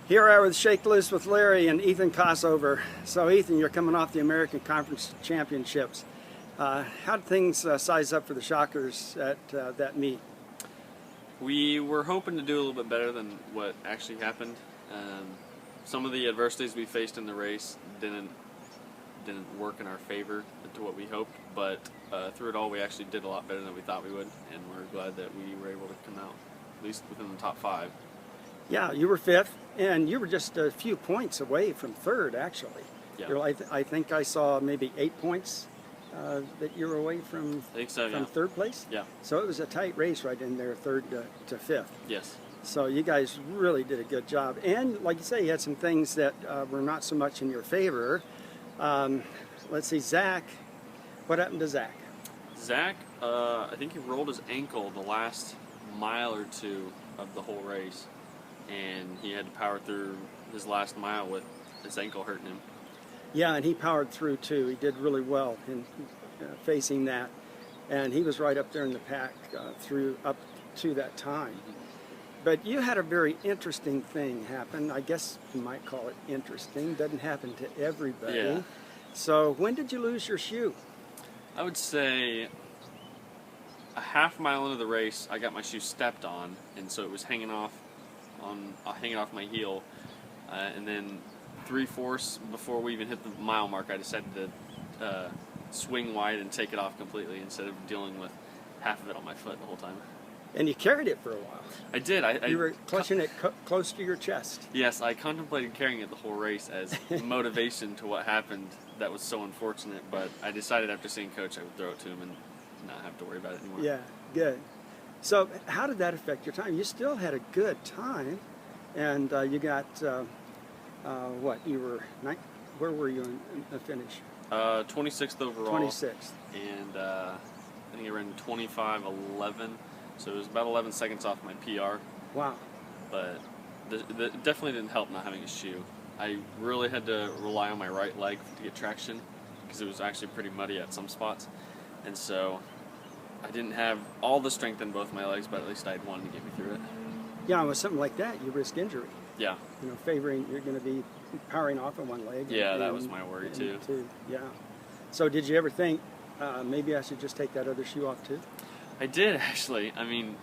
Here I with Shake Loose with Larry and Ethan Kossover. So Ethan, you're coming off the American Conference Championships. How did things size up for the Shockers at that meet? We were hoping to do a little bit better than what actually happened. Some of the adversities we faced in the race didn't work in our favor to what we hoped, but through it all we actually did a lot better than we thought we would, and we're glad that we were able to come out at least within the top 5. Yeah, you were 5th, and you were just a few points away from 3rd, actually. Yeah. I think I saw maybe 8 points that you were away from, I think so, from yeah. 3rd place? Yeah. So it was a tight race right in there, 3rd to 5th. Yes. So you guys really did a good job. And like you say, you had some things that were not so much in your favor. Let's see, Zach. What happened to Zach? Zach, I think he rolled his ankle the last mile or two of the whole race, and he had to power through his last mile with his ankle hurting him. Yeah, and he powered through too. He did really well in facing that, and he was right up there in the pack up to that time. But you had a very interesting thing happen. I guess you might call it interesting. Doesn't happen to everybody. Yeah. So when did you lose your shoe? I would say a half mile into the race, I got my shoe stepped on, and so it was hanging off my heel, and then 3/4 before we even hit the mile mark, I decided to swing wide and take it off completely instead of dealing with half of it on my foot the whole time. And you carried it for a while. I did. You were clutching it close to your chest. Yes, I contemplated carrying it the whole race as motivation to what happened. That was so unfortunate, but I decided after seeing Coach I would throw it to him and not have to worry about it anymore. Yeah, good. So how did that affect your time? You still had a good time, and you got, what, you were, where were you in the finish? 26th overall. 26th. And I think I ran 25:11, so it was about 11 seconds off my PR. Wow. But it definitely didn't help not having a shoe. I really had to rely on my right leg to get traction because it was actually pretty muddy at some spots. And so I didn't have all the strength in both my legs, but at least I had one to get me through it. Yeah, and with something like that, you risk injury. Yeah. You know, favoring, you're going to be powering off on one leg. Yeah, that was my worry too. Yeah. So did you ever think, maybe I should just take that other shoe off too? I did, actually. I mean,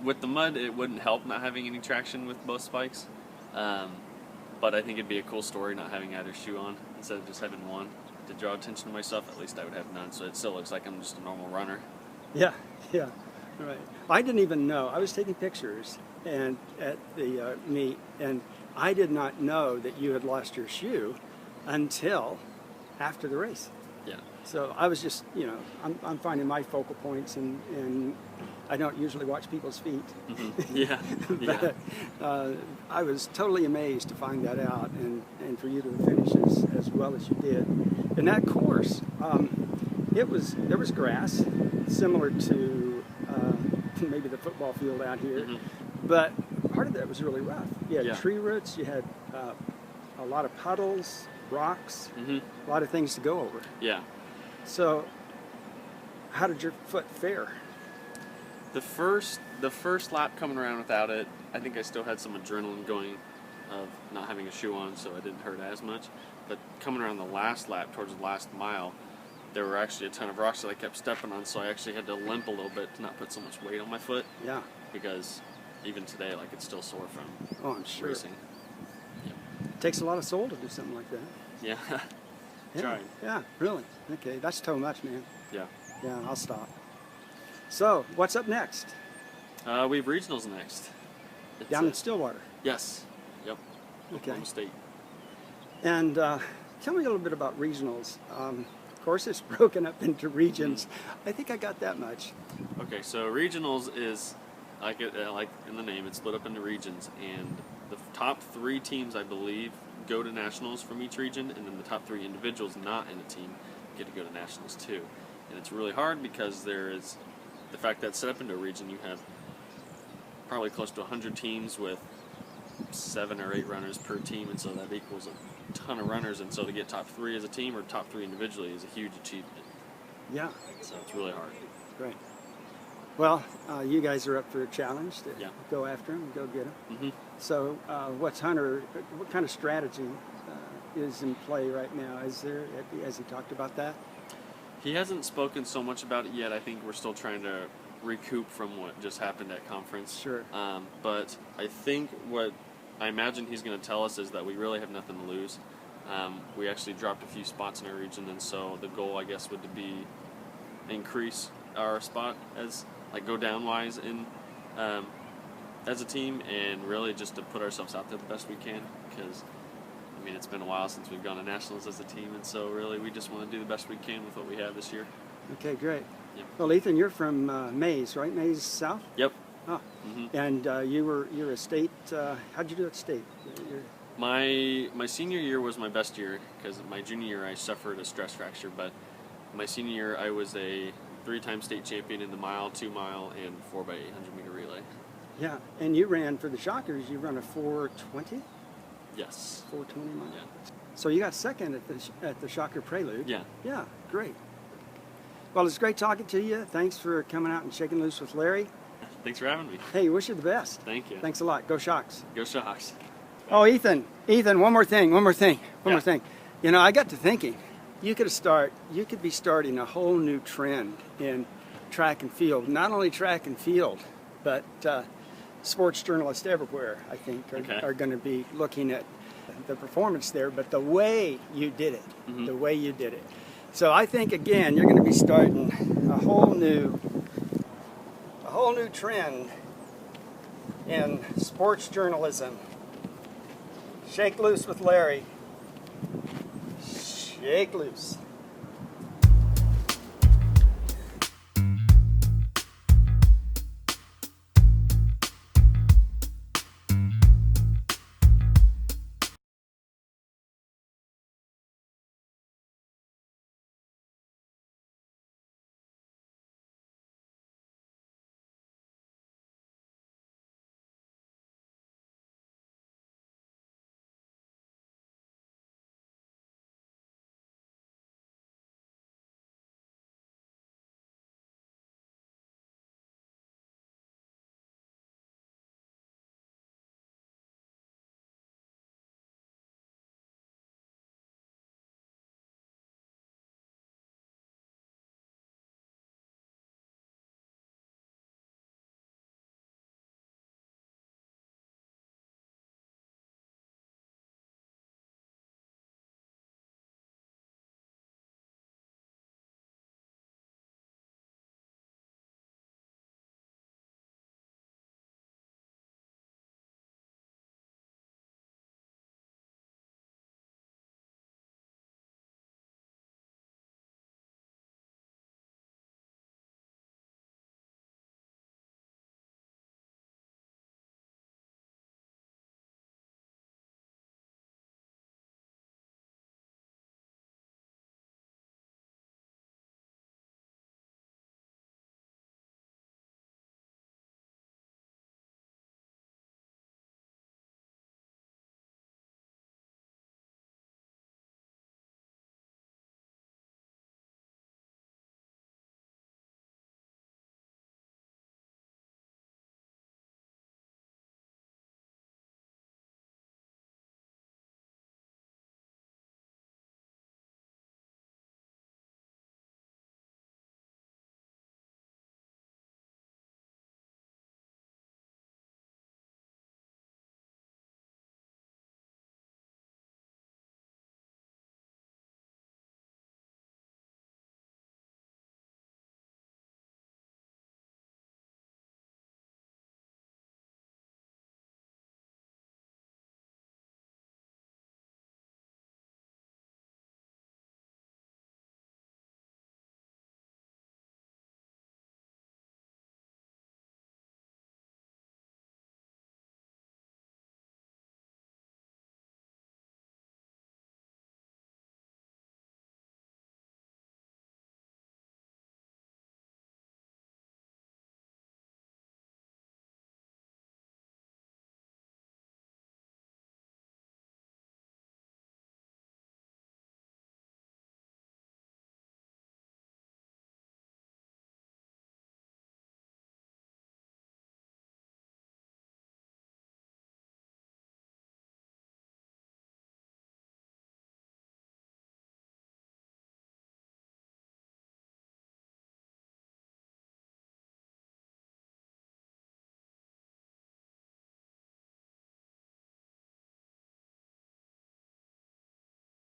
with the mud, it wouldn't help not having any traction with both spikes. But I think it'd be a cool story not having either shoe on instead of just having one. To draw attention to myself, at least I would have none, so it still looks like I'm just a normal runner. Yeah, yeah, right. I didn't even know. I was taking pictures and at the meet, and I did not know that you had lost your shoe until after the race. Yeah. So I was just, you know, I'm finding my focal points, and I don't usually watch people's feet. Mm-hmm. Yeah. But I was totally amazed to find that out, and for you to finish as well as you did. And that course, there was grass, similar to maybe the football field out here, but part of that was really rough. You had tree roots, you had a lot of puddles, rocks, a lot of things to go over. Yeah. So, how did your foot fare? The first lap coming around without it, I think I still had some adrenaline going of not having a shoe on, so it didn't hurt as much. But coming around the last lap, towards the last mile, there were actually a ton of rocks that I kept stepping on, so I actually had to limp a little bit to not put so much weight on my foot. Yeah. Because even today, like, it's still sore from I'm sure. racing. Yeah. It takes a lot of soul to do something like that. Yeah. Yeah. Trying. Yeah, really. Okay, that's too much, man. Yeah. Yeah, I'll stop. So, what's up next? We have regionals next. It's, Down in Stillwater. Yes. Yep. Okay. Oklahoma State. And tell me a little bit about regionals. Of course, it's broken up into regions. I think I got that much. Okay, so regionals is like in the name, it's split up into regions, and the top 3 teams, I believe, go to nationals from each region, and then the top 3 individuals not in a team get to go to nationals too. And it's really hard because there is the fact that it's set up into a region. You have probably close to 100 teams with 7 or 8 runners per team, and so that equals a ton of runners, and so to get top 3 as a team or top 3 individually is a huge achievement. Yeah. So it's really hard. Great. Well, you guys are up for a challenge to Yeah. go after them and go get them. Mm-hmm. So what's Hunter, what kind of strategy is in play right now? Has he talked about that? He hasn't spoken so much about it yet. I think we're still trying to recoup from what just happened at conference. Sure. But I think what I imagine he's going to tell us is that we really have nothing to lose. We actually dropped a few spots in our region, and so the goal, I guess, would be increase our spot as go down wise in as a team, and really just to put ourselves out there the best we can. Because I mean, it's been a while since we've gone to nationals as a team, and so really we just want to do the best we can with what we have this year. Okay, great. Yep. Well, Ethan, you're from Mays, right? Mays South. Yep. Oh. Mm-hmm. And you're a state. How'd you do at state? My senior year was my best year because my junior year I suffered a stress fracture, but my senior year I was a 3-time state champion in the mile, 2-mile, and 4x800 meter relay. Yeah, and you ran for the Shockers. You run a 4:20. Yes. 4:20 mile. Yeah. So you got second at the Shocker Prelude. Yeah. Yeah, great. Well, it's great talking to you. Thanks for coming out and shaking loose with Larry. Thanks for having me. Hey, wish you the best. Thank you. Thanks a lot. Go Shocks. Go Shocks. Oh, Ethan, one more thing. One more thing. You know, I got to thinking, you could be starting a whole new trend in track and field. Not only track and field, but sports journalists everywhere, I think, are going to be looking at the performance there, but the way you did it, mm-hmm. the way you did it. So I think, again, you're going to be starting a whole new trend in sports journalism. Shake loose with Larry. Shake loose.